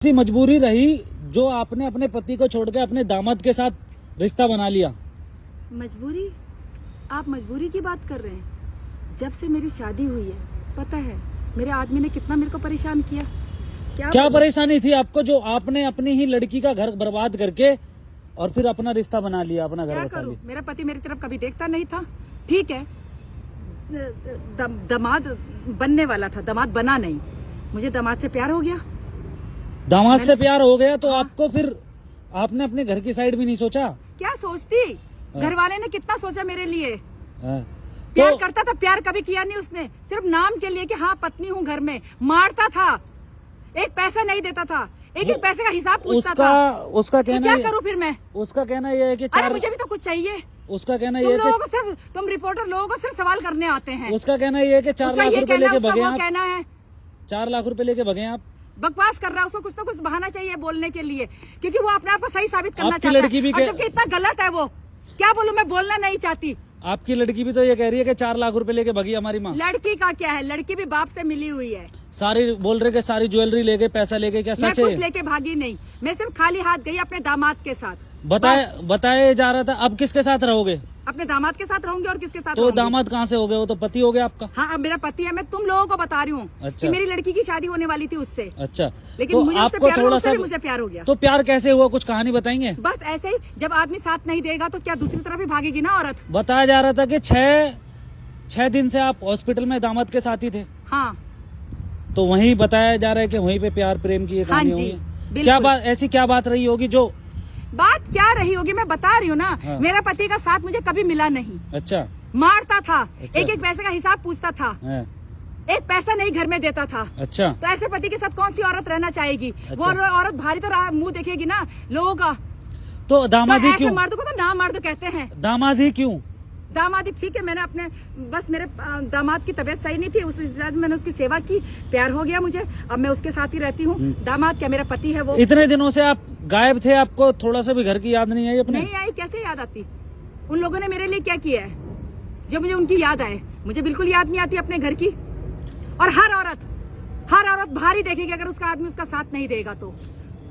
ऐसी मजबूरी रही जो आपने अपने पति को छोड़ के अपने दामाद के साथ रिश्ता बना लिया? मजबूरी? आप मजबूरी की बात कर रहे हैं? जब से मेरी शादी हुई है, पता है मेरे आदमी ने कितना मेरे को परेशान किया। क्या परेशानी थी आपको जो आपने अपनी ही लड़की का घर बर्बाद करके और फिर अपना रिश्ता बना लिया, अपना घर बसा लिया? मेरा पति मेरी तरफ कभी देखता नहीं था। ठीक है, दामाद बनने वाला था, दामाद बना नहीं। मुझे दामाद से प्यार हो गया। दामाद से प्यार हो गया तो आपको फिर आपने अपने घर की साइड भी नहीं सोचा? क्या सोचती, घर वाले ने कितना सोचा मेरे लिए। तो प्यार करता था, प्यार कभी किया नहीं उसने। सिर्फ नाम के लिए कि हाँ पत्नी हूँ घर में। मारता था, एक पैसा नहीं देता था, एक एक पैसे का हिसाब पूछता था। उसका कहना तो क्या करूँ फिर मैं? उसका कहना यह है कि अरे मुझे भी तो कुछ चाहिए। उसका कहना यह है कि तुम रिपोर्टर लोगों को सिर्फ सवाल करने आते हैं। उसका कहना यह है कि 4 लाख रुपए लेके भगे आप। कहना है 4 लाख रुपए लेके भगे आप। बकवास कर रहा है, उसको कुछ ना कुछ बहाना चाहिए बोलने के लिए, क्योंकि वो अपने आप को सही साबित करना आपकी चाहता है। लड़की भी और जबकि इतना गलत है वो। क्या बोलूं, मैं बोलना नहीं चाहती। आपकी लड़की भी तो ये कह रही है कि 4 लाख रुपए लेके भगी हमारी माँ। लड़की का क्या है, लड़की भी बाप से मिली हुई है। सारी बोल रहे कि सारी ज्वेलरी लेके पैसा लेके, क्या सच है? मैं कुछ लेके भागी नहीं, मैं सिर्फ खाली हाथ गई अपने दामाद के साथ। बताया जा रहा था। अब किसके साथ रहोगे? अपने दामाद के साथ रहूंगी। और किसके साथ तो रहूंगी? दामाद कहाँ से हो गए? वो तो पति हो गया आपका। हाँ, अब मेरा पति है। मैं तुम लोगों को बता रही हूँ अच्छा। कि मेरी लड़की की शादी होने वाली थी उससे। अच्छा, लेकिन तो मुझे उससे आपको प्यार हुआ, थोड़ा उससे सा भी मुझे प्यार हो गया। तो प्यार कैसे हुआ, कुछ कहानी बताएंगे? बस ऐसे ही, जब आदमी साथ नहीं देगा तो क्या दूसरी तरफ भी भागेगी ना औरत। बताया जा रहा था कि 6 दिन से आप हॉस्पिटल में दामाद के साथ ही थे। हाँ, तो वहीं बताया जा रहा है कि वहीं पे प्यार प्रेम की कहानी हुई है। क्या बात, ऐसी क्या बात रही होगी? जो बात क्या रही होगी मैं बता रही हूँ ना। हाँ। मेरा पति का साथ मुझे कभी मिला नहीं। अच्छा। मारता था। अच्छा। एक एक पैसे का हिसाब पूछता था। है। एक पैसा नहीं घर में देता था। अच्छा। तो ऐसे पति के साथ कौन सी औरत रहना चाहेगी? अच्छा। वो औरत भारी तो मुंह देखेगी ना लोगों का। तो दामाद ही तो क्यों? मर्द को तो ना मर्द कहते हैं। दामाद ही क्यों? दामाद ही ठीक है। मैंने अपने बस मेरे दामाद की तबीयत सही नहीं थी, उस वजह से मैंने उसकी सेवा की, प्यार हो गया मुझे। अब मैं उसके साथ ही रहती हूँ। दामाद क्या, मेरा पति है वो। इतने दिनों से आप गायब थे, आपको थोड़ा सा भी घर की याद नहीं आई अपने? नहीं आई, कैसे याद आती? उन लोगों ने मेरे लिए क्या किया है जो मुझे उनकी याद आए? मुझे बिल्कुल याद नहीं आती अपने घर की। और हर औरत भारी देखेगी अगर उसका आदमी उसका साथ नहीं देगा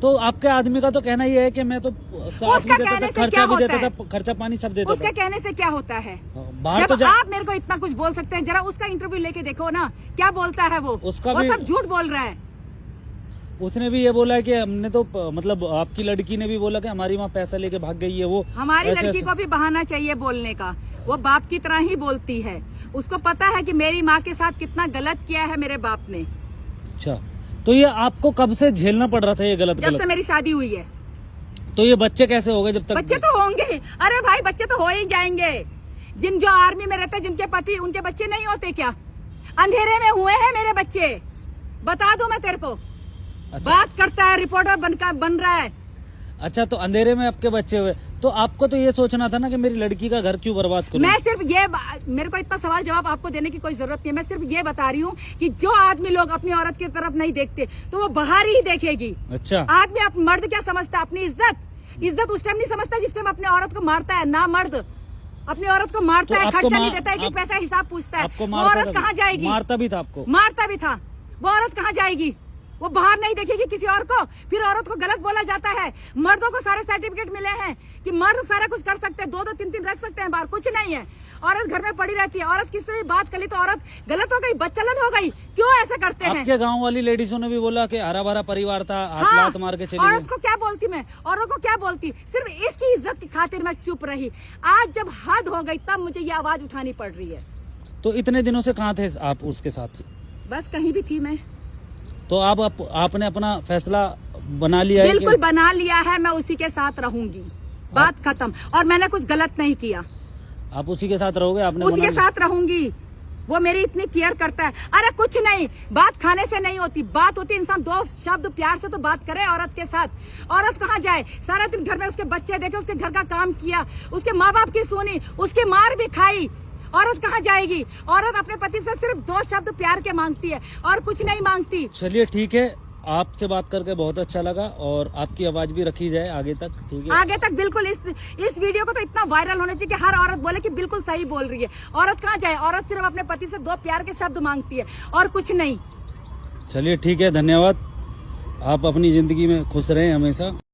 तो आपके आदमी का तो कहना ये है कि मैं तो साथ भी देता था, खर्चा भी देता था, खर्चा पानी सब देता था। उसके कहने से क्या होता है? बाहर जब आप मेरे को इतना कुछ बोल सकते हैं, जरा उसका इंटरव्यू लेके देखो ना, क्या बोलता है वो। उसका वो भी सब झूठ बोल रहा है। उसने भी ये बोला है कि हमने तो मतलब आपकी लड़की ने भी बोला कि हमारी माँ पैसा लेके भाग गई है। वो हमारी लड़की को भी बहाना चाहिए बोलने का। वो बाप की तरह ही बोलती है। उसको पता है कि मेरी माँ के साथ कितना गलत किया है मेरे बाप ने। अच्छा, तो ये आपको कब से झेलना पड़ रहा था ये गलत? जब से मेरी शादी हुई है। तो ये बच्चे कैसे हो गए जब तक? बच्चे तो होंगे। अरे भाई, बच्चे तो हो ही जाएंगे। जो आर्मी में रहते हैं, जिनके पति, उनके बच्चे नहीं होते क्या? अंधेरे में हुए हैं मेरे बच्चे, बता दूं मैं तेरे को। अच्छा। बात करता है, रिपोर्टर बन रहा है। अच्छा, तो अंधेरे में आपके बच्चे हुए, तो आपको तो ये सोचना था ना कि मेरी लड़की का घर क्यों बर्बाद करूं? मैं सिर्फ ये, मेरे को इतना सवाल जवाब आपको देने की कोई जरूरत नहीं है। मैं सिर्फ ये बता रही हूँ कि जो आदमी लोग अपनी औरत की तरफ नहीं देखते तो वो बाहर ही देखेगी। अच्छा। आदमी मर्द क्या समझता है? अपनी इज्जत उस टाइम नहीं समझता जिस टाइम अपने औरत को मारता है। ना मर्द अपनी औरत को मारता है, खर्चा नहीं देता है, एक पैसा हिसाब पूछता है। वो औरत कहाँ जाएगी? मारता भी था आपको? मारता भी था। वो औरत कहाँ जाएगी? वो बाहर नहीं देखेगी किसी और को। फिर औरत को गलत बोला जाता है। मर्दों को सारे सर्टिफिकेट मिले हैं कि मर्द सारा कुछ कर सकते हैं, 2-2 3-3 रख सकते हैं बाहर, कुछ नहीं है। औरत घर में पड़ी रहती है। औरत किससे भी बात कर ली तो औरत गलत हो गई, बच्चलन हो गई। क्यों ऐसा करते हैं? आपके गांव वाली लेडीजों ने भी बोला कि हरा भरा परिवार था, हाथ लात मार के चली गई। औरत को क्या बोलती मैं? औरत को क्या बोलती? सिर्फ इसकी इज्जत की खातिर मैं चुप रही। आज जब हद हो गई तब मुझे ये आवाज उठानी पड़ रही है। तो इतने दिनों से कहाँ थे आप उसके साथ? बस कहीं भी थी मैं। तो आपने अपना फैसला बना लिया है? बिल्कुल बना लिया है, मैं उसी के साथ रहूंगी। बात खत्म। और मैंने कुछ गलत नहीं किया। आप उसी के साथ रहोगे? आपने उसी के साथ रहूंगी। वो मेरी इतनी केयर करता है। अरे कुछ नहीं, बात खाने से नहीं होती, बात होती इंसान 2 शब्द प्यार से तो बात करे औरत के साथ। औरत कहाँ जाए? सारा दिन घर में उसके बच्चे देखे, उसके घर का काम किया, उसके माँ बाप की सुनी, उसकी मार भी खाई। औरत कहाँ जाएगी? औरत अपने पति से सिर्फ 2 शब्द प्यार के मांगती है और कुछ नहीं मांगती। चलिए ठीक है, आपसे बात करके बहुत अच्छा लगा और आपकी आवाज भी रखी जाए आगे तक, ठीक है? आगे तक बिल्कुल। इस वीडियो को तो इतना वायरल होना चाहिए कि हर औरत बोले कि बिल्कुल सही बोल रही है। औरत कहाँ जाए? औरत सिर्फ अपने पति से 2 प्यार के शब्द मांगती है और कुछ नहीं। चलिए ठीक है, धन्यवाद। आप अपनी जिंदगी में खुश रहें हमेशा।